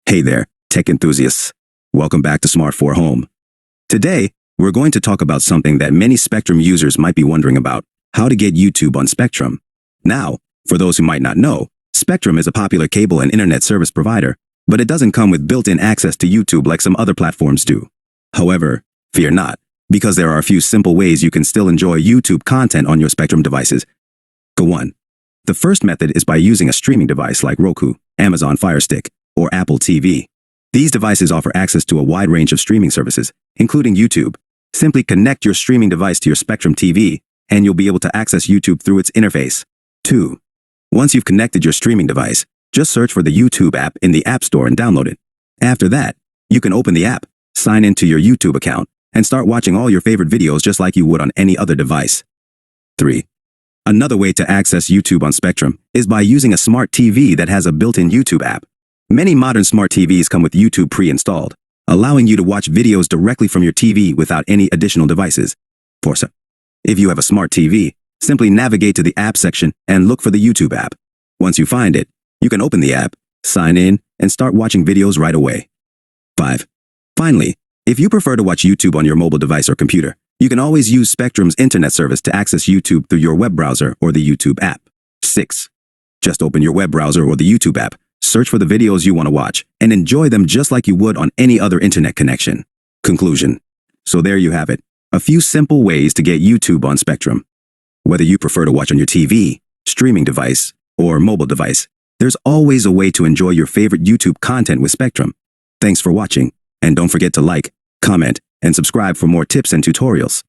Hey there, tech enthusiasts. Welcome back to smarthome. Today, we're going to talk about something that many Spectrum users might be wondering about: how to get YouTube on Spectrum. Now, for those who might not know, Spectrum is a popular cable and internet service provider, but it doesn't come with built-in access to YouTube like some other platforms do. However, fear not, because there are a few simple ways you can still enjoy YouTube content on your Spectrum devices. Go 1. The first method is by using a streaming device like Roku, Amazon Fire Stick, or Apple TV. These devices offer access to a wide range of streaming services, including YouTube. Simply connect your streaming device to your Spectrum TV, and you'll be able to access YouTube through its interface. 2. Once you've connected your streaming device, just search for the YouTube app in the App Store and download it. After that, you can open the app, sign into your YouTube account, and start watching all your favorite videos just like you would on any other device. 3. Another way to access YouTube on Spectrum is by using a smart TV that has a built-in YouTube app. Many modern smart TVs come with YouTube pre-installed, allowing you to watch videos directly from your TV without any additional devices. 4. If you have a smart TV, simply navigate to the app section and look for the YouTube app. Once you find it, you can open the app, sign in, and start watching videos right away. 5. Finally, if you prefer to watch YouTube on your mobile device or computer, you can always use Spectrum's internet service to access YouTube through your web browser or the YouTube app. 6. Just open your web browser or the YouTube app, search for the videos you want to watch, and enjoy them just like you would on any other internet connection. Conclusion. So there you have it, a few simple ways to get YouTube on Spectrum. Whether you prefer to watch on your TV, streaming device, or mobile device, there's always a way to enjoy your favorite YouTube content with Spectrum. Thanks for watching, and don't forget to like, comment, and subscribe for more tips and tutorials.